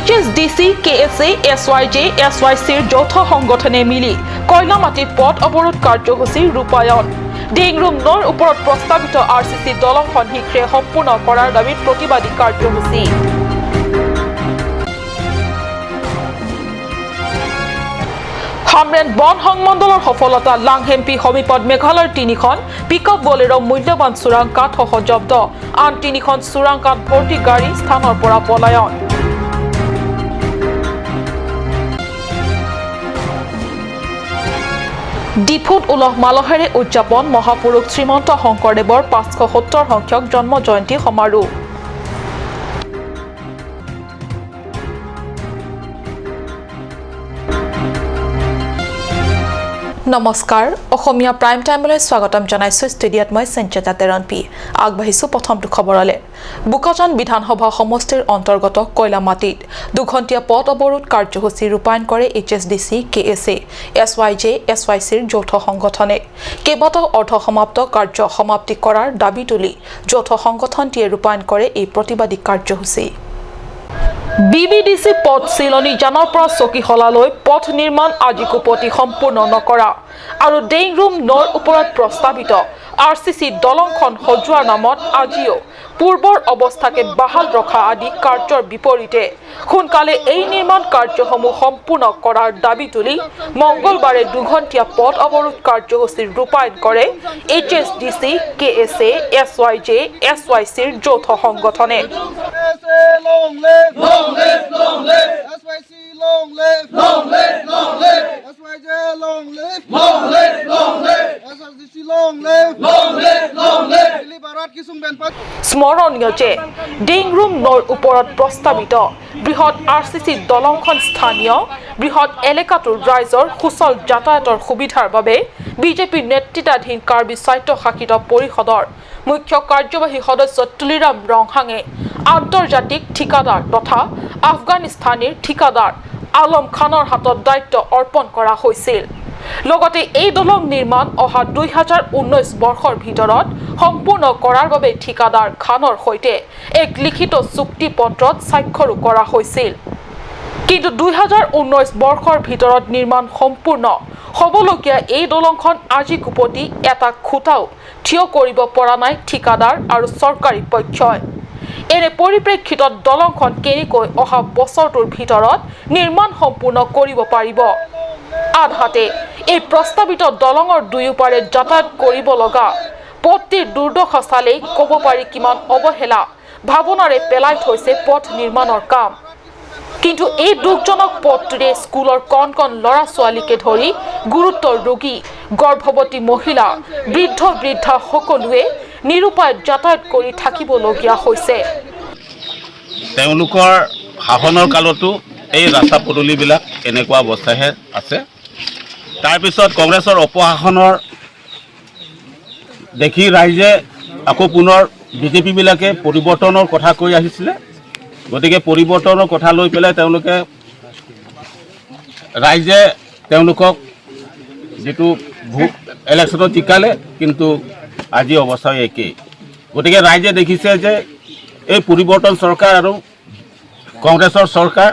HSDC, KSA, SYJ, SYCৰ যৌথ সংগঠনে মিলি কয়লামাটিত পথ অৱৰোধ কাৰ্যসূচী ৰূপায়ণ ডেংৰুম নৈৰ ওপৰত প্ৰস্তাৱিত RCC দলংখন শীঘ্ৰে সম্পূৰ্ণ কৰাৰ দাবীত প্ৰতিবাদী কাৰ্যসূচী হামৰেন বন সংমণ্ডলৰ সফলতা লাংহেম্পি সমীপত মেঘালয়ৰ 3খন পিকআপ বলেৰো মূল্যৱান চোৰাং কাঠ সহ জব্দ আন 3খন চোৰাং কাঠ ভৰ্তি গাড়ী স্থানৰ পৰা পলায়ন ডিফুত উলহ মালহেৰে উদযাপন মহাপুৰুষ শ্ৰীমন্ত শংকৰদেৱৰ 570 সংখ্যক জন্ম জয়ন্তী সমাৰোহ নমস্কাৰ অসমীয়া প্ৰাইম টাইমলৈ স্বাগতম জনাইছো ষ্টুডিঅত মই সঞ্চিতা তেৰণপি আগবাঢ়িছো প্ৰথমটো খবৰলে বুকাজান বিধানসভা সমষ্টিৰ অন্তৰ্গত কয়লামাটিত দুঘণ্টীয়া পথ অৱৰোধ কাৰ্যসূচী ৰূপায়ণ কৰে HSDC, KSA, SYJ, SYCৰ যৌথ সংগঠনে কেইবাটাও অৰ্ধসমাপ্ত কাৰ্য সমাপ্তি কৰাৰ দাবী তুলি যৌথ সংগঠনটিয়ে ৰূপায়ণ কৰে এই প্ৰতিবাদী কাৰ্যসূচী BBDC পথ চিলনী জানৰ পৰা চকীহলালৈ পথ নিৰ্মাণ আজি কুপতি সম্পূৰ্ণ নকৰা আৰু ডেংৰুম নৈৰ ওপৰত প্ৰস্তাৱিত RCC দলংখন সজোৱাৰ নামত আজিও পূৰ্বৰ অৱস্থাকে বাহাল ৰখা আদি কাৰ্যৰ বিপৰীতে সোনকালে এই নিৰ্মাণ কাৰ্যসমূহ সম্পূৰ্ণ কৰাৰ দাবী তুলি মঙ্গলবাৰে দুঘণ্টীয়া পথ অৱৰোধ কাৰ্যসূচী ৰূপায়ণ কৰে HSDC, KSA, SYJ, SYCৰ যৌথ সংগঠনে Long live, long live, long live. SYC long live, long live, long live. SYJ long live, long live, long live. SRCC long live, long live, long live. স্মৰণীয় যে ডেংৰুম নৈৰ ওপৰত প্ৰস্তাৱিত বৃহৎ RCC দলংখন স্থানীয় বৃহৎ এলেকাটোৰ ৰাইজৰ সুচল যাতায়াতৰ সুবিধাৰ বাবে বিজেপি নেতৃত্বাধীন কাৰ্বি স্বায়ত্তশাসিত পৰিষদৰ মুখ্য কাৰ্যবাহী সদস্য তুলিৰাম ৰংহাঙে আন্তৰ্জাতিক ঠিকাদাৰ তথা আফগানিস্তানীৰ ঠিকাদাৰ আলম খানৰ হাতত দায়িত্ব অৰ্পণ কৰা হৈছিল লগতে এই দলং নিৰ্মাণ অহা 2019 বৰ্ষৰ ভিতৰত সম্পূৰ্ণ কৰাৰ বাবে ঠিকাদাৰ খানৰ সৈতে এক লিখিত চুক্তি পত্ৰত স্বাক্ষৰো কৰা হৈছিল কিন্তু 2019 বৰ্ষৰ ভিতৰত নিৰ্মাণ সম্পূৰ্ণ হ'বলগীয়া এই দলংখন আজি কুপতি এটা খুঁটাও থিয় কৰিব পৰা নাই ঠিকাদাৰ আৰু চৰকাৰী পক্ষই এনে পৰিপ্ৰেক্ষিতত দলংখন কেনেকৈ অহা বছৰটোৰ ভিতৰত নিৰ্মাণ সম্পূৰ্ণ কৰিব পাৰিব আনহাতে এই প্ৰস্তাৱিত দলঙৰ দুয়োপাৰে যাতায়াত কৰিব লগা পথটিৰ দুৰ্দশা চালেই ক'ব পাৰি কিমান অৱহেলা ভাৱনাৰে পেলাই থৈছে পথ নিৰ্মাণৰ কাম কিন্তু এই দুখজনক পথটিৰে স্কুলৰ কণ কণ ল'ৰা ছোৱালীকে ধৰি গুৰুতৰ ৰোগী গৰ্ভৱতী মহিলা বৃদ্ধা সকলোৱে নিৰুপায় যাতায়াত কৰি থাকিবলগীয়া হৈছে তেওঁলোকৰ শাসনৰ কালতো এই ৰাস্তা পদূলিবিলাক এনেকুৱা অৱস্থাহে আছে তাৰপিছত কংগ্ৰেছৰ অপশাসনৰ দেখি ৰাইজে আকৌ পুনৰ বিজেপিবিলাকে পৰিৱৰ্তনৰ কথা কৈ আহিছিলে গতিকে পৰিৱৰ্তনৰ কথা লৈ পেলাই তেওঁলোকে ৰাইজে তেওঁলোকক যেটো ইলেকশ্যনত জিকালে কিন্তু আজি অৱস্থা একেই গতিকে ৰাইজে দেখিছে যে এই পৰিৱৰ্তন চৰকাৰ আৰু কংগ্ৰেছৰ চৰকাৰ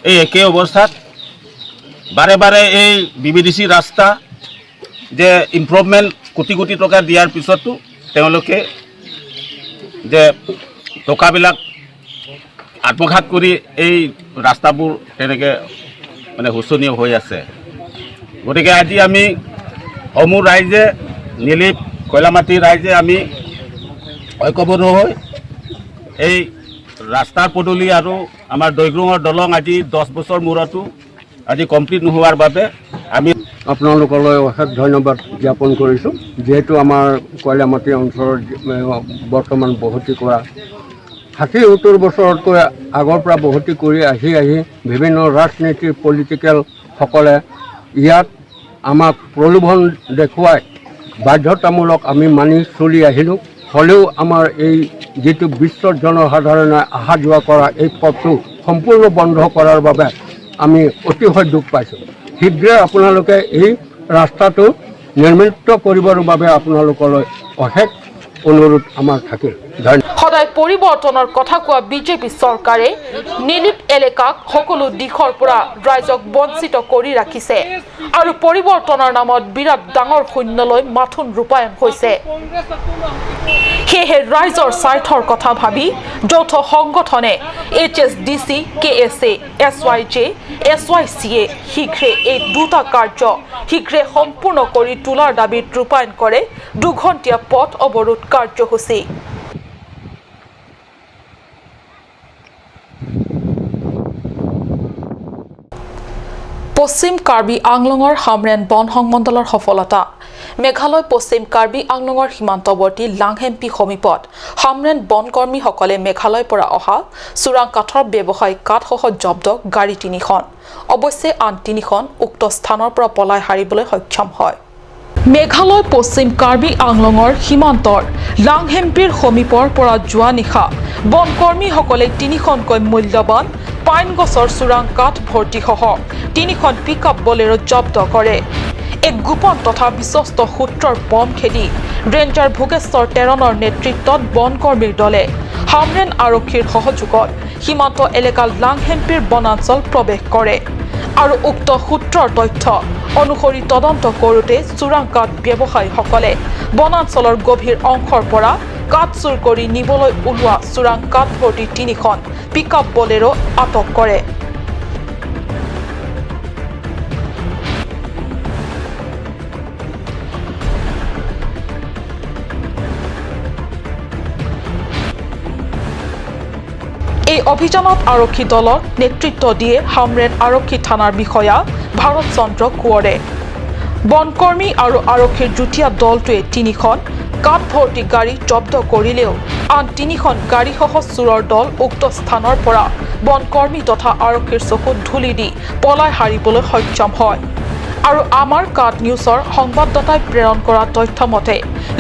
এই একে অৱস্থাত বাৰে বাৰে এই BBDC ৰাস্তা যে ইম্প্ৰুভমেণ্ট কোটি কোটি টকা দিয়াৰ পিছতো তেওঁলোকে যে টকাবিলাক আত্মঘাত কৰি এই ৰাস্তাবোৰ তেনেকৈ মানে শোচনীয় হৈ আছে গতিকে আজি আমি সমূহ ৰাইজে নিলিপ কয়লামাটি ৰাইজে আমি ঐক্যবদ্ধ হৈ এই ৰাস্তাৰ পদূলি আৰু আমাৰ দৈগ্ৰুঙৰ দলং আজি 10 বছৰ মূৰতো আজি কমপ্লিট নোহোৱাৰ বাবে আমি আপোনালোকলৈ অশেষ ধন্যবাদ জ্ঞাপন কৰিছোঁ যেহেতু আমাৰ কয়লামাটি অঞ্চলৰ বৰ্তমান বহতি কৰা 60-70 বছৰতকৈ আগৰ পৰা বহতি কৰি আহি বিভিন্ন ৰাজনীতিৰ পলিটিকেল সকলে ইয়াত আমাক প্ৰলোভন দেখুৱাই বাধ্যতামূলক আমি মানি চলি আহিলোঁ হলেও আমাৰ এই যেটো বিশ্বৰ জনসাধাৰণে অহা যোৱা কৰা এই পথটো সম্পূৰ্ণ বন্ধ কৰাৰ বাবে আমি অতিশয় দুখ পাইছোঁ শীঘ্ৰে আপোনালোকে এই ৰাস্তাটো নিৰ্মিত কৰিবৰ বাবে আপোনালোকলৈ অশেষ অনুৰোধ আমাৰ থাকিল ধন্যবাদ সদায় পৰিৱৰ্তনৰ কথা কোৱা বিজেপি চৰকাৰে নিলিপ এলেকাক সকলো দিশৰ পৰা ৰাইজক বঞ্চিত কৰি ৰাখিছে আৰু পৰিৱৰ্তনৰ নামত বিৰাট ডাঙৰ শূন্যলৈ মাথোন ৰূপায়ণ হৈছে সেয়েহে ৰাইজৰ স্বাৰ্থৰ কথা ভাবি যৌথ সংগঠনে HSDC, KSA, SYJ, SYCA শীঘ্ৰে এই দুটা কাৰ্য শীঘ্ৰে সম্পূৰ্ণ কৰি তোলাৰ দাবীত ৰূপায়ণ কৰে দুঘণ্টীয়া পথ অৱৰোধ কাৰ্যসূচী পশ্চিম কাৰ্বি আংলঙৰ হামৰেন বন সংমণ্ডলৰ সফলতা মেঘালয় পশ্চিম কাৰ্বি আংলঙৰ সীমান্তৱৰ্তী লাংহেম্পি সমীপত হামৰেন বন কৰ্মীসকলে মেঘালয়ৰ পৰা অহা চোৰাং কাঠৰ ব্যৱসায়িক কাঠসহ জব্দ গাড়ী 3খন অৱশ্যে আন 3খন উক্ত স্থানৰ পৰা পলাই হাৰিবলৈ সক্ষম হয় মেঘালয় পশ্চিম কাৰ্বি আংলঙৰ সীমান্তৰ লাংহেম্পিৰ সমীপৰ পৰা যোৱা নিশা বন কৰ্মীসকলে 3খনকৈ মূল্যৱান পাইন গছৰ চোৰাং কাঠ ভৰ্তিসহ 3খন পিকআপ বলেৰো জব্দ কৰে এক গোপন তথা বিশ্বস্ত সূত্ৰৰ পম খেদি ৰেঞ্জাৰ ভোগেশ্বৰ তেৰণৰ নেতৃত্বত বন কৰ্মীৰ দলে হামৰেন আৰক্ষীৰ সহযোগত সীমান্ত এলেকা লাংহেম্পিৰ বনাঞ্চল প্ৰৱেশ কৰে আৰু উক্ত সূত্ৰৰ তথ্য অনুসৰি তদন্ত কৰোঁতে চোৰাং কাঠ ব্যৱসায়ীসকলে বনাঞ্চলৰ গভীৰ অংশৰ পৰা কাঠ চুৰ কৰি নিবলৈ ওলোৱা চোৰাং কাঠ ভৰ্তি 3খন পিকআপ বলেৰো আটক কৰে এই অভিযানত আৰক্ষী দলৰ নেতৃত্ব দিয়ে হামৰেন আৰক্ষী থানাৰ বিষয়া ভাৰত চন্দ্ৰ কোঁৱৰে বনকৰ্মী আৰু আৰক্ষীৰ যুটীয়া দলটোৱে 3খন কাঠ ভৰ্তি গাড়ী জব্দ কৰিলেও আন 3খন গাড়ীসহ চোৰৰ দল উক্ত স্থানৰ পৰা বনকৰ্মী তথা আৰক্ষীৰ চকুত ধূলি দি পলাই হাৰিবলৈ সক্ষম হয় আৰু আমাৰ কাঠ নিউজৰ সংবাদদাতাই প্ৰেৰণ কৰা তথ্য মতে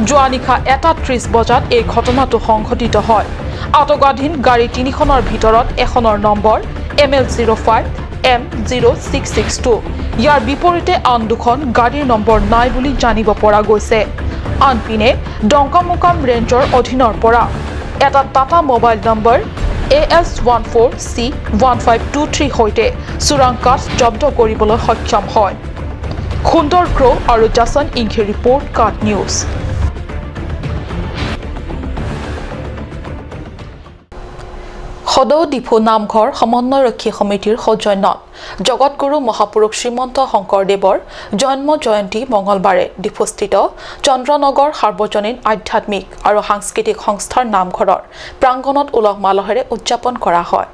যোৱা নিশা 1:30 বজাত এই ঘটনাটো সংঘটিত হয় আটকাধীন গাড়ী 3খনৰ ভিতৰত এখনৰ নম্বৰ ML05 M0662 ইয়াৰ বিপৰীতে আন দুখন গাড়ীৰ নম্বৰ নাই বুলি জানিব পৰা গৈছে আনপিনে ডংকামুকাম ৰেঞ্জৰ অধীনৰ পৰা এটা টাটা মোবাইল নম্বৰ AS14C1523 সৈতে চোৰাং কাঠ জব্দ কৰিবলৈ সক্ষম হয় খুন্দৰ ক্ৰ আৰু জাছন ইংঘে ৰিপৰ্ট কাঠ নিউজ সদৌ ডিফু নামঘৰ সমন্বয়ৰক্ষী সমিতিৰ সৌজন্যত জগতগুৰু মহাপুৰুষ শ্ৰীমন্ত শংকৰদেৱৰ জন্ম জয়ন্তী মঙলবাৰে ডিফুস্থিত চন্দ্ৰনগৰ সাৰ্বজনীন আধ্যাত্মিক আৰু সাংস্কৃতিক সংস্থাৰ নামঘৰৰ প্ৰাংগণত উলহ মালহেৰে উদযাপন কৰা হয়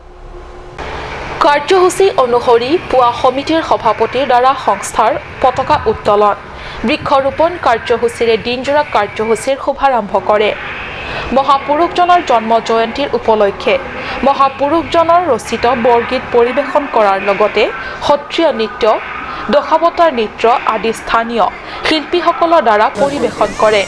কাৰ্যসূচী অনুসৰি পুৱা সমিতিৰ সভাপতিৰ দ্বাৰা সংস্থাৰ পতাকা উত্তোলন বৃক্ষৰোপণ কাৰ্যসূচীৰে দিনজোৰা কাৰ্যসূচীৰ শুভাৰম্ভ কৰে মহাপুৰুষজনৰ জন্ম জয়ন্তীৰ উপলক্ষে মহাপুৰুষজনৰ ৰচিত বৰগীত পৰিৱেশন কৰাৰ লগতে সত্ৰীয় নৃত্য দশাৱতাৰ নৃত্য আদি স্থানীয় শিল্পীসকলৰ দ্বাৰা পৰিৱেশন কৰে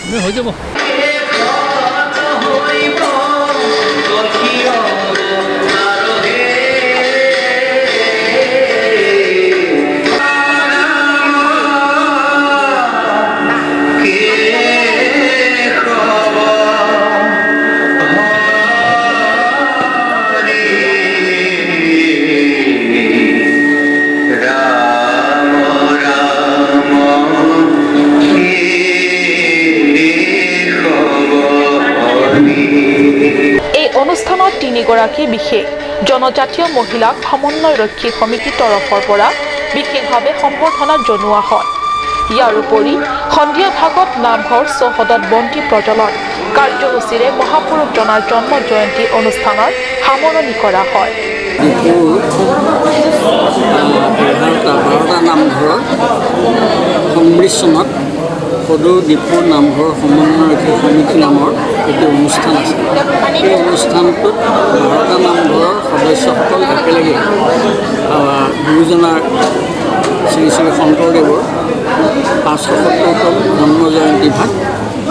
অনুষ্ঠানত 3গৰাকী বিশেষ জনজাতীয় মহিলাক সমন্বয়ৰক্ষী সমিতিৰ তৰফৰ পৰা বিশেষভাৱে সম্বৰ্ধনা জনোৱা হয় ইয়াৰ উপৰি সন্ধিয়া ভাগত নামঘৰ চৌহদত বন্তি প্ৰজ্বলন কাৰ্যসূচীৰে মহাপুৰুষজনৰ জন্ম জয়ন্তী অনুষ্ঠানৰ সামৰণি কৰা হয় নামঘৰৰ সংমিশ্ৰণত সদৌ ডিফু নামঘৰ সমন্বয়ৰক্ষী সমিতি নামৰ এটি অনুষ্ঠান আছে এই অনুষ্ঠানটোত বাৰটা নামঘৰৰ সদস্যসকল একেলগে গুৰুজনাৰ শ্ৰী শ্ৰী শংকৰদেৱৰ 570তম জন্ম জয়ন্তী ভাগ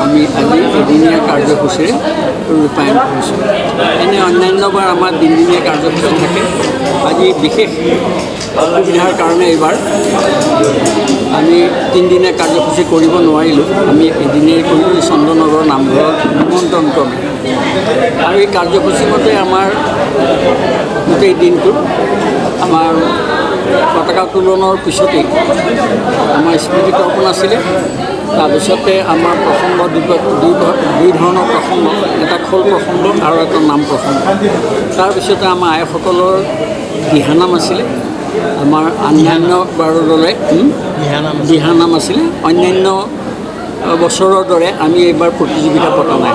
আমি আজি এদিনীয়া কাৰ্যসূচীৰে ৰূপায়ণ কৰিছোঁ এনে অন্যান্যবাৰ আমাৰ দিনদিনীয়া কাৰ্যসূচী থাকে আজি বিশেষ অসুবিধাৰ কাৰণে এইবাৰ আমি 3 দিনীয়া কাৰ্যসূচী কৰিব নোৱাৰিলোঁ। আমি এদিনেই কৰিলোঁ চন্দ্ৰনগৰ নামঘৰত নিমন্ত্ৰণ ক্ৰমে। আৰু এই কাৰ্যসূচী মতে আমাৰ গোটেই দিনটো আমাৰ পতাকা উত্তোলনৰ পিছতেই আমাৰ স্মৃতি তৰ্পণ আছিলে। তাৰপিছতে আমাৰ প্ৰসংগ দুই ধৰণৰ প্ৰসংগ, এটা খোল প্ৰসংগ আৰু এটা নাম প্ৰসংগ। তাৰপিছতে আমাৰ আইসকলৰ দিহানাম আছিলে। আমাৰ অন্যান্য বাৰৰ দৰে দিহানাম আছিলে। অন্যান্য বছৰৰ দৰে আমি এইবাৰ প্ৰতিযোগিতা পতা নাই।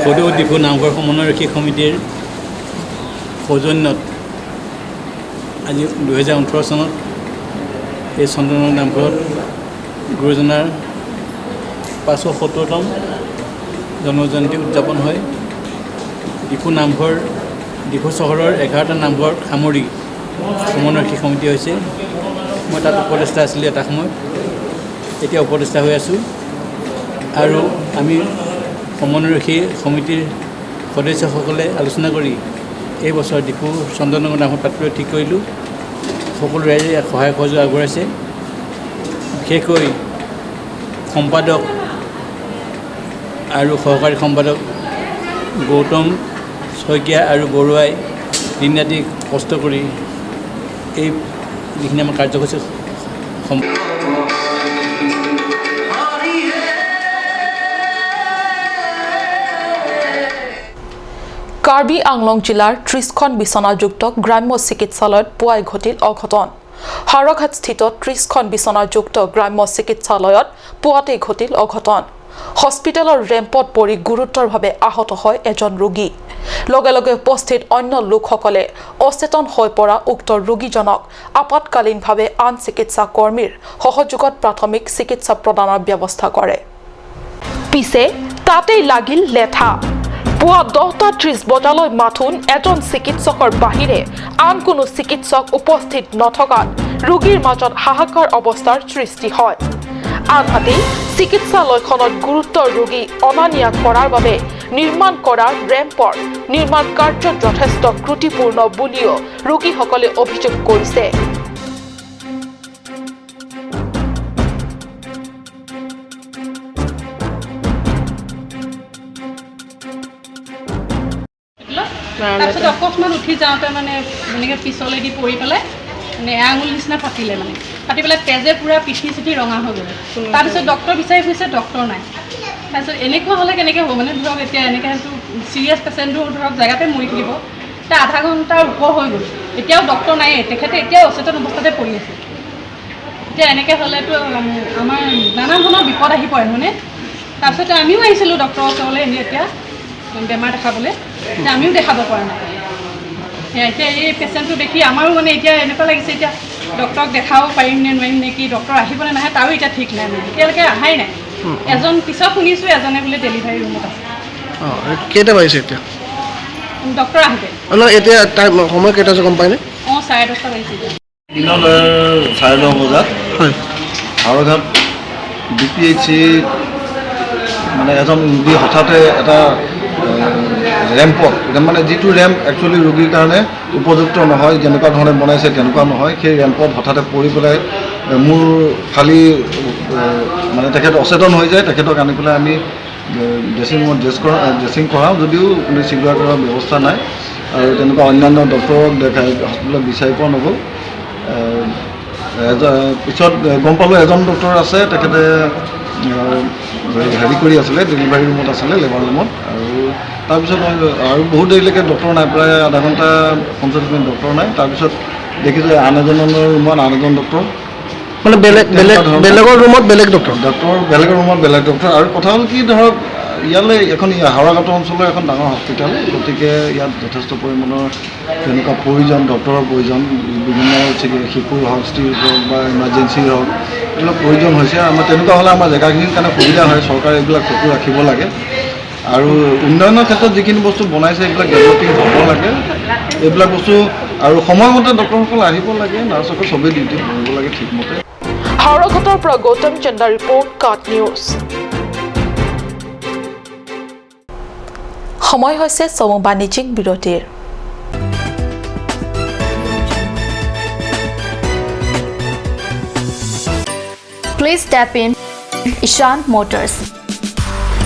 সদৌ ডিফু নামঘৰ সমন্বয়ৰক্ষী সমিতিৰ সৌজন্যত আজি 2018 চনত এই চন্দ্ৰনগৰ নামঘৰত গুৰুজনাৰ 570তম জন্মজয়ন্তী উদযাপন হয়। ডিফু চহৰৰ 11টা নামঘৰ সামৰি সমন্বয়ৰক্ষী সমিতি হৈছে। মই তাত উপদেষ্টা আছিলোঁ এটা সময়ত, এতিয়া উপদেষ্টা হৈ আছোঁ। আৰু আমি সমন্বয়ৰক্ষী সমিতিৰ সদস্যসকলে আলোচনা কৰি এই বছৰ ডিফু চন্দ্ৰনগৰ নামঘৰ পাতিবলৈ ঠিক কৰিলোঁ। সকলো ৰাইজে ইয়াত সহায় সহযোগ আগবঢ়াইছে। বিশেষকৈ সম্পাদক আৰু সহকাৰী সম্পাদক গৌতম শইকীয়া আৰু বৰুৱাই দিন ৰাতি কষ্ট কৰি এই যিখিনি আমাৰ কাৰ্যসূচী কাৰ্বি আংলং জিলাৰ 30খন বিচনাযুক্ত গ্ৰাম্য চিকিৎসালয়ত পুৱাই ঘটিল অঘটন। হাৰঘাটস্থিত 30খন বিচনাযুক্ত গ্ৰাম্য চিকিৎসালয়ত পুৱাতেই ঘটিল অঘটন। হস্পিটেলৰ ৰেম্পত পৰি গুৰুতৰভাৱে আহত হয় এজন ৰোগী। লগে লগে উপস্থিত অন্য লোকসকলে অচেতন হৈ পৰা উক্ত ৰোগীজনক আপতকালীনভাৱে আন চিকিৎসা কৰ্মীৰ সহযোগত প্ৰাথমিক চিকিৎসা প্ৰদানৰ ব্যৱস্থা কৰে। পিছে তাতেই লাগিল লেঠা। পুৱা 10:30 বজালৈ মাথোন এজন চিকিৎসকৰ বাহিৰে আন কোনো চিকিৎসক উপস্থিত নথকাত ৰোগীৰ মাজত হাহাকাৰ অৱস্থাৰ সৃষ্টি হয়। আনহাতে চিকিৎসালয়খনত গুৰুতৰ ৰোগী অনা নিয়া কৰাৰ বাবে নিৰ্মাণ কৰা ৰেম্পৰ নিৰ্মাণ কাৰ্যত যথেষ্ট ত্ৰুটিপূৰ্ণ বুলিও ৰোগীসকলে অভিযোগ কৰিছে। তাৰপিছত অকস্মাত উঠি যাওঁতে মানে এনেকৈ পিছলৈ দি পৰি পেলাই মানে আঙুল নিচিনা ফাটিলে, মানে ফাটি পেলাই তেজে পূৰা পিঠি চিঠি ৰঙা হৈ গ'ল। তাৰপিছত ডক্টৰ বিচাৰি ফুৰিছে, ডক্টৰ নাই। তাৰপিছত এনেকুৱা হ'লে কেনেকৈ হ'ব, মানে ধৰক এতিয়া এনেকৈ চিৰিয়াছ পেচেণ্টটো ধৰক জেগাতে মৰি থাকিব। এতিয়া আধা ঘণ্টাৰ ওপৰ হৈ গ'ল, এতিয়াও ডক্টৰ নাইয়ে, তেখেতে এতিয়াও অচেতন অৱস্থাতে পৰি আছে। এতিয়া এনেকৈ হ'লেতো আমাৰ নানা ধৰণৰ বিপদ আহি পৰে হয়নে। তাৰপিছতে আমিও আহিছিলোঁ ডক্টৰৰ ওচৰলৈ এনেই এতিয়া বেমাৰ দেখাবলৈ, যে আমিও দেখাব পৰা নাই। এতিয়া এই পেচেণ্টটো দেখি আমাৰো মানে এতিয়া এনেকুৱা লাগিছে, এতিয়া ডক্টৰক দেখাব পাৰিম নে নোৱাৰিম নেকি, ডক্টৰ আহিবনে নাহে তাৰো এতিয়া ঠিক নাই, মানে এতিয়ালৈকে অহাই নাই। এজন পিছত শুনিছোঁ এজনে বোলে ডেলিভাৰী ৰুমত আছে। কেইটা বাজিছে এতিয়া ডক্টৰ আহোঁতে? এতিয়া টাইম সময় কেইটা আছে গম পায়নে? 10:30 বাজিছে এতিয়া। দিনৰ 9:30 বজাত হাৰঘাট BPHC মানে এজন ৰোগী হঠাতে এটা ৰেম্পত, মানে যিটো ৰেম্প একচুৱেলি ৰোগীৰ কাৰণে উপযুক্ত নহয়, যেনেকুৱা ধৰণে বনাইছে তেনেকুৱা নহয়, সেই ৰেম্পত হঠাতে পৰি পেলাই মূৰ ফালি মানে তেখেত অচেতন হৈ যায়। তেখেতক আনি পেলাই আমি ড্ৰেছিং ৰুমত ড্ৰেছিং কৰাওঁ, যদিও কোনো চিকিৎসা কৰাৰ ব্যৱস্থা নাই। আৰু তেনেকুৱা অন্যান্য ডক্টৰক দেখাই হস্পিটেলত বিচাৰি পোৱা নগ'ল। পিছত গম পালোঁ এজন ডক্টৰ আছে, তেখেতে হেৰি কৰি আছিলে, ডেলিভাৰী ৰুমত আছিলে, লেবাৰ ৰুমত। আৰু তাৰপিছত আৰু বহুত দেৰিলৈকে ডক্টৰ নাই, প্ৰায় আধা ঘণ্টা 45 মিনিট ডক্টৰ নাই। তাৰপিছত দেখিছোঁ আন এজনৰ ৰুমত আন এজন ডক্টৰ, মানে বেলেগৰ ৰুমত বেলেগ ডক্টৰ, বেলেগৰ ৰুমত বেলেগ ডক্টৰ। আৰু কথা হ'ল কি, ধৰক ইয়ালৈ এখন হাওৰাঘাট অঞ্চলৰ এখন ডাঙৰ হস্পিটেল, গতিকে ইয়াত যথেষ্ট পৰিমাণৰ তেনেকুৱা প্ৰয়োজন, ডক্টৰৰ প্ৰয়োজন, বিভিন্ন শিশুৰ হওক, স্ত্ৰীৰ হওক বা ইমাৰ্জেঞ্চিৰ হওক, এইবিলাক প্ৰয়োজন হৈছে। আমাৰ তেনেকুৱা হ'লে আমাৰ জেগাখিনিৰ কাৰণে সুবিধা হয়। চৰকাৰে এইবিলাক চকু ৰাখিব লাগে। আৰু উন্নয়নৰ ক্ষেত্ৰত যিখিনি বস্তু বনাইছে এইবিলাক ডেভেলপিং হ'ব লাগে, এইবিলাক বস্তু। আৰু সময়মতে ডক্টৰসকল আহিব লাগে, নাৰ্ছসকল চবেই ডিউটি কৰিব লাগে ঠিকমতে। হাৰঘাটৰ পৰা গৌতম চন্দাৰ ৰিপৰ্ট, কাট নিউজ। সময় হৈছে চমু বাণিজ্যিক বিৰতিৰ। Please step in Ishan Motors,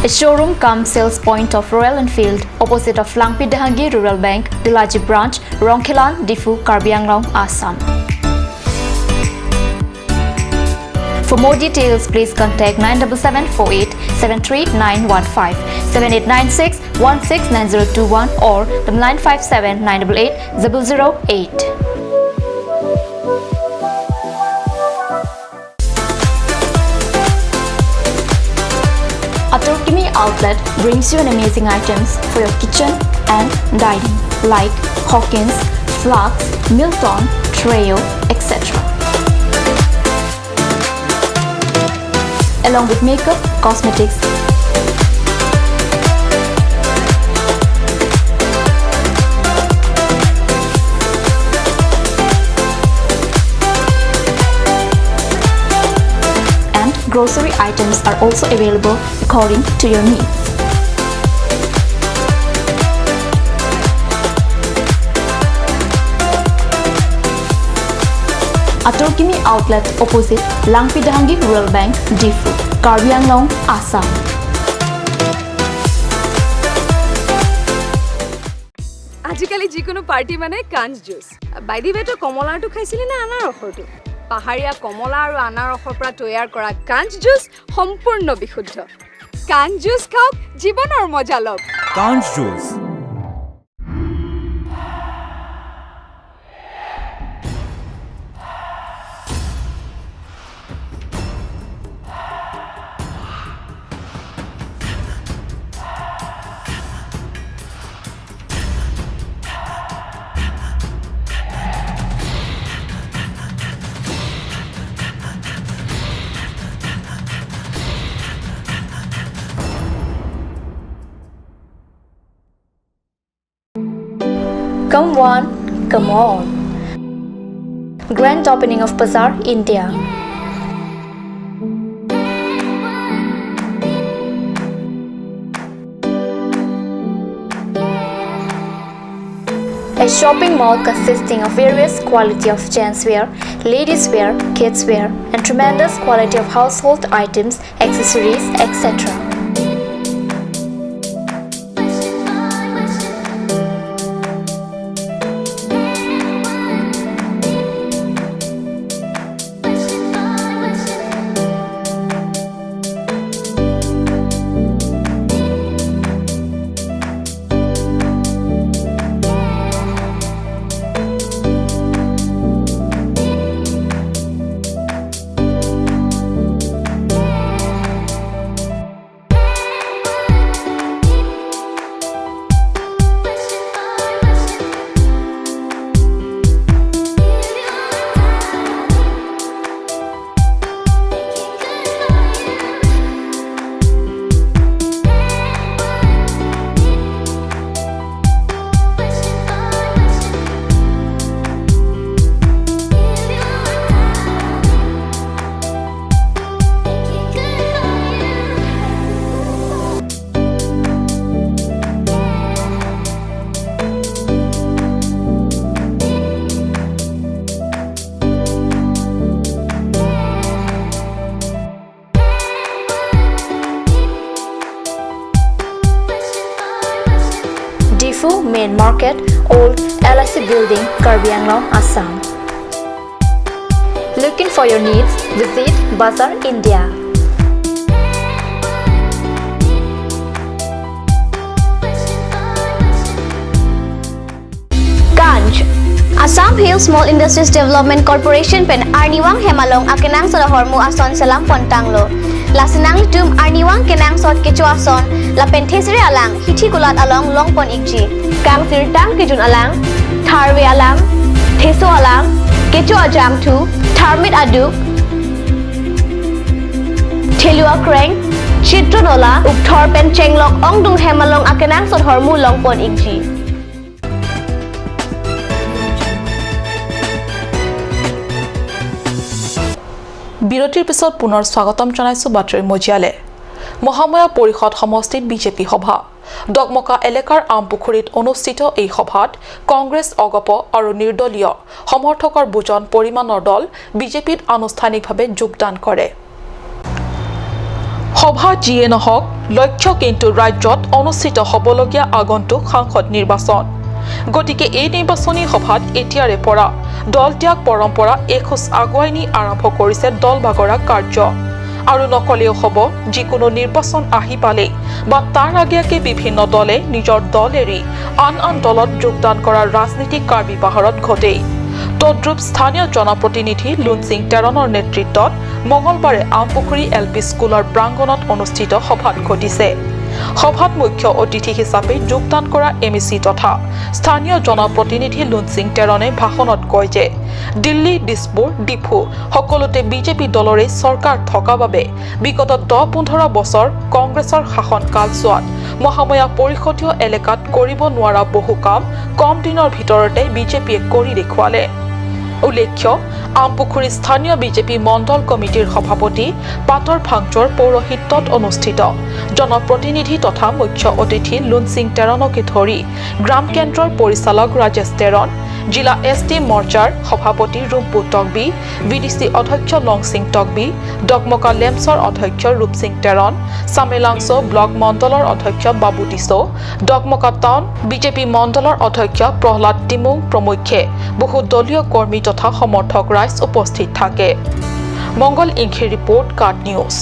a showroom cum sales point of Royal Enfield opposite of Langpi Dahangi Rural Bank, Dilaji Branch, Rongkhelan, Difu, Karbi Anglong, Assam. For more details, please contact 97748 73915, 7896 169021 or 957 988 008. Atorkimi Outlet brings you an amazing items for your kitchen and dining like Hawkins, Flax, Milton, Treo, etc. Along with makeup, cosmetics, and grocery items are also available according to your needs. Atorkimi Outlet opposite Langpi Dahangi Rural Bank, Difu, Karbi Anglong, Assam. আজিকালি যিকোনো party মানে কাঞ্চ juice. By the ৱে তো কমলাটো খাইছিলি না আনাৰসৰটো? পাহাৰীয়া কমলা আৰু আনাৰসৰ পৰা তৈয়াৰ কৰা কাঞ্চ জুচ সম্পূৰ্ণ বিশুদ্ধ। কাঞ্চ জুচ খাওক, জীৱনৰ মজা লওক। কাঞ্চ juice. Come one, come all. Grand opening of Bazaar, India. A shopping mall consisting of various quality of gents wear, ladies wear, kids wear, and tremendous quality of household items, accessories, etc. Main Market, Old LIC Building, Karbi Anglong, Assam. Looking for your needs? Visit Bazaar, India. Ganj Assam Hill Small Industries Development Corporation pen Arniwang Hemalong akenang sa hormu ason selam pontanglo. Lasinang tum Arniwang kenang sot kecuason la penthesri alang hithi kulat along longpon ikji. Kang sirtang kijun alang tharwe alang theso alang kecu ajam tu tharmit aduk thelua kreng chitronola ukthor pen chenglok ongdung hemalong akenang sot hormu longpon ikji. বিৰতিৰ পিছত পুনৰ স্বাগতম জনাইছো বাতৰি মজিয়ালে। মহাময়া পৰিষদ সমষ্টিত BJP সভা ডগমকা এলেকাৰ আমপুখুৰীত অনুষ্ঠিত এই সভাত কংগ্ৰেছ অগপ আৰু নিৰ্দলীয় সমৰ্থকৰ বুজন পৰিমাণৰ দল বিজেপিত আনুষ্ঠানিকভাৱে যোগদান কৰে। সভা যিয়ে নহওক লক্ষ্য কিন্তু ৰাজ্যত অনুষ্ঠিত হ'বলগীয়া আগন্তুক সাংসদ নিৰ্বাচন গতিকে এই নিৰ্বাচনী সভাত এতিয়াৰে পৰা দল ত্যাগ পৰম্পৰা এখোজ আগুৱাই নি আৰম্ভ কৰিছে দল বাগৰা কাৰ্য আৰু নকলেও হ'ব যিকোনো নিৰ্বাচন আহি পালেই বা তাৰ আগেয়াকে বিভিন্ন দলে নিজৰ দল এৰি আন দলত যোগদান কৰাৰ ৰাজনীতিক কাৰ্বি পাহাৰত ঘটেই তদ্ৰুপ স্থানীয় জনপ্ৰতিনিধি লুনচিং তেৰণৰ নেতৃত্বত মঙলবাৰে আমপুখুৰী LP স্কুলৰ প্ৰাংগণত অনুষ্ঠিত সভাত ঘটিছে সভাত মুখ্য অতিথি হিচাপে যোগদান কৰা MEC তথা স্থানীয় জনপ্ৰতিনিধি লুনচিং তেৰণে ভাষণত কয় যে দিল্লী দিছপুৰ ডিফু সকলোতে বিজেপি দলৰে চৰকাৰ থকা বাবে বিগত 10-15 বছৰ কংগ্ৰেছৰ শাসন কালছোৱাত মহাময়া পৰিষদীয় এলেকাত কৰিব নোৱাৰা বহু কাম কম দিনৰ ভিতৰতে বিজেপিয়ে কৰি দেখুৱালে উল্লেখ্য আমপুখুৰী স্থানীয় বিজেপি মণ্ডল কমিটিৰ সভাপতি পাটৰ ভাংচৰ পৌৰহিত্যত অনুষ্ঠিত জনপ্ৰতিনিধি তথা মুখ্য অতিথি লুনচিং তেৰণকে ধৰি গ্ৰাম কেন্দ্ৰৰ পৰিচালক ৰাজেশ তেৰণ জিলা ST মৰ্চাৰ সভাপতি ৰুম্পু টকবি VDC অধ্যক্ষ লংচিং টকবি ডকমকা লেমছৰ অধ্যক্ষ ৰূপসিং তেৰণ চামেলাংছ ব্লক মণ্ডলৰ অধ্যক্ষ বাবু টিছো ডকমকা টাউন বিজেপি মণ্ডলৰ অধ্যক্ষ প্ৰহ্লাদ টিমুং প্ৰমুখ্যে বহু দলীয় কৰ্মী তথা সমৰ্থক ৰাইজ উপস্থিত থাকে মংগল ইংখে ৰিপৰ্ট কাট নিউজ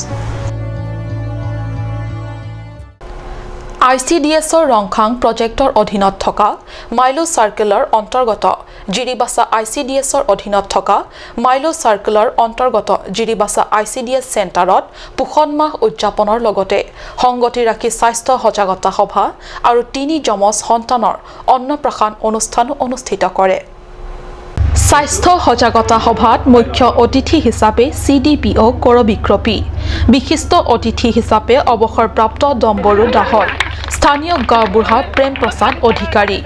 ICDSৰ ৰংখাং প্ৰজেক্টৰ অধীনত থকা মাইলো সাৰ্কেলৰ অন্তৰ্গত জিৰিবাসা ICDSৰ অধীনত থকা মাইলো সাৰ্কেলৰ অন্তৰ্গত জিৰিবাসা ICDS চেণ্টাৰত পোষণ মাহ উদযাপনৰ লগতে সংগতি ৰাখি স্বাস্থ্য সজাগতা সভা আৰু 3 যমজ সন্তানৰ অন্নপ্ৰাশন অনুষ্ঠানো অনুষ্ঠিত কৰে স্বাস্থ্য সজাগতা সভাত মুখ্য অতিথি হিচাপে CDPO কৰবিক্ৰপী বিশিষ্ট অতিথি হিচাপে অৱসৰপ্ৰাপ্ত দম্বৰু দাহল স্থানীয় গাঁওবুঢ়া প্ৰেম প্ৰসাদ অধিকাৰী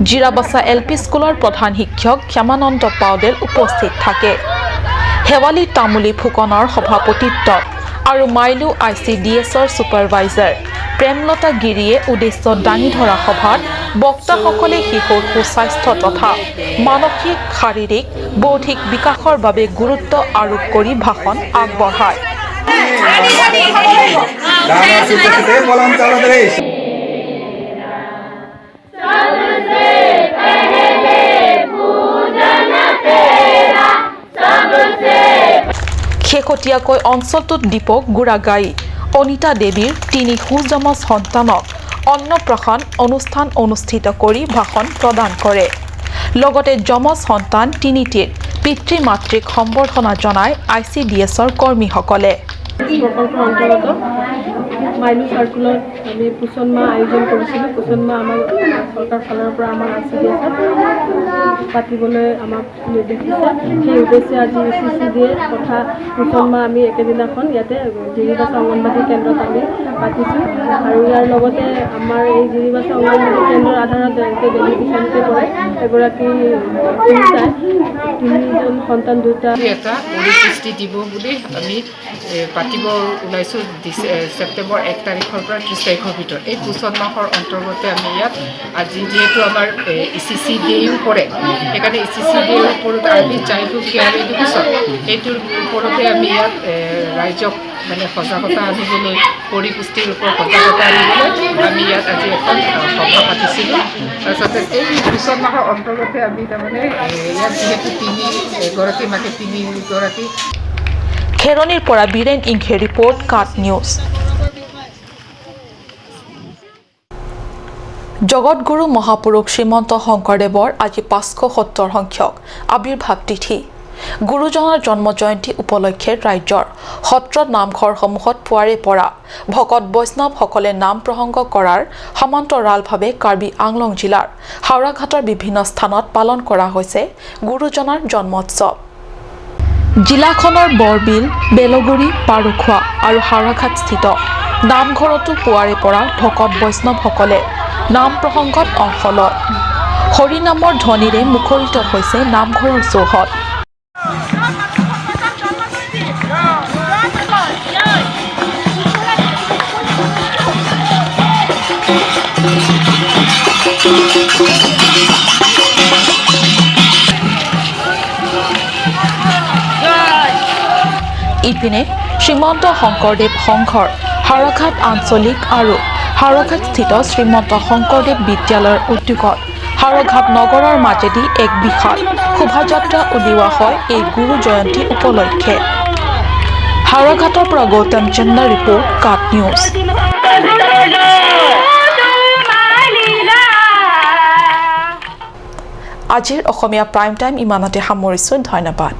জিৰাবাসা LP স্কুলৰ প্ৰধান শিক্ষক ক্ষমানন্দ পাউডেল উপস্থিত থাকে হেৱালী তামুলী ফুকনৰ সভাপতিত্বত আৰু মাইলু ICDSৰ ছুপাৰভাইজাৰ প্ৰেমলতা গিৰিয়ে উদ্দেশ্য দাঙি ধৰা সভাত বক্তাসকলে শিশুৰ সুস্বাস্থ্য তথা মানসিক শাৰীৰিক বৌদ্ধিক বিকাশৰ বাবে গুৰুত্ব আৰোপ কৰি ভাষণ আগবঢ়ায় শেহতীয়াকৈ অঞ্চলটোত দীপক গুড়াগাই অনিতা দেৱীৰ 3 সুযমজ সন্তানক অন্নপ্ৰাশন অনুষ্ঠান অনুষ্ঠিত কৰি ভাষণ প্ৰদান কৰে লগতে যমজ সন্তান 3টিৰ পিতৃ মাতৃক সম্বৰ্ধনা জনায় ICDSৰ কৰ্মীসকলে প্ৰকল্পৰ অন্তৰ্গত মাইলু সাৰ্কুলত আমি পোষণ মাহ আয়োজন কৰিছিলোঁ পোষণ মাহ আমাৰ চৰকাৰ ফালৰ পৰা আমাৰ ICDSত পাতিবলৈ আমাক নিৰ্দেশ দিছে সেই উদ্দেশ্যে আজি CCDয়ে তথা পোষণ মাহ আমি একেদিনাখন ইয়াতে জিৰিবাসা অংগনবাদী কেন্দ্ৰত আমি পাতিছোঁ আৰু ইয়াৰ লগতে আমাৰ এই জিৰিবাসা অংগনবাদী কেন্দ্ৰৰ আধাৰত বেনিফিচিয়েণ্টে কৰে এগৰাকী তিনিজন সন্তান দুটা এটা পৰিপুষ্টি দিব বুলি আমি পাতিব ওলাইছোঁ ছেপ্টেম্বৰ 1 তাৰিখৰ পৰা 30 তাৰিখৰ ভিতৰত এই পোষণ মাহৰ অন্তৰ্গতে আমি ইয়াত আজি যিহেতু আমাৰ ECC ডেও পৰে সেইকাৰণে ECC ডেৰ ওপৰত আমি চাইল্ডহুড কেয়াৰ এডুকেশ্যন এইটোৰ ওপৰতে আমি ইয়াত ৰাইজক মানে সজাগতা আনিবলৈ পৰিপুষ্টিৰ ওপৰত সজাগতা আনিবলৈ আমি ইয়াত আজি এখন সভা পাতিছিলোঁ তাৰপিছতে এই পোষণ মাহৰ অন্তৰ্গতে আমি তাৰমানে ইয়াত যিহেতু 3গৰাকী মাকে 3গৰাকী খেৰণীৰ পৰা বীৰেন ইংখে ৰিপৰ্ট কাট নিউজ জগতগুৰু মহাপুৰুষ শ্ৰীমন্ত শংকৰদেৱৰ আজি 570 সংখ্যক আবিৰ্ভাৱ তিথি গুৰুজনাৰ জন্ম জয়ন্তী উপলক্ষে ৰাজ্যৰ সত্ৰ নামঘৰসমূহত পুৱাৰে পৰা ভকত বৈষ্ণৱসকলে নাম প্ৰসংগ কৰাৰ সমান্তৰালভাৱে কাৰ্বি আংলং জিলাৰ হাওৰাঘাটৰ বিভিন্ন স্থানত পালন কৰা হৈছে গুৰুজনাৰ জন্মোৎসৱ জিলাখনৰ বৰবিল বেলগুৰি পাৰুখোৱা আৰু হাওৰাঘাট স্থিত নামঘৰতো পুৱাৰে পৰা ভকত বৈষ্ণৱসকলে নাম প্ৰসংগত অংশ লয় হৰিনামৰ ধ্বনিৰে মুখৰিত হৈছে নামঘৰৰ চৌহদ ইপিনে শ্ৰীমন্ত শংকৰদেৱ সংঘৰ হাৰাঘাট আঞ্চলিক আৰু হাৰাঘাটস্থিত শ্ৰীমন্ত শংকৰদেৱ বিদ্যালয়ৰ উদ্যোগত হাৰাঘাট নগৰৰ মাজেদি এক বিশাল শোভাযাত্ৰা উলিওৱা হয় এই গুৰু জয়ন্তী উপলক্ষে। হাৰাঘাটৰ পৰা গৌতম চন্দ্ৰ ৰিপৰ্ট কাট নিউজ। আজিৰ অসমীয়া প্ৰাইম টাইম ইমানতে সামৰিছোঁ। ধন্যবাদ।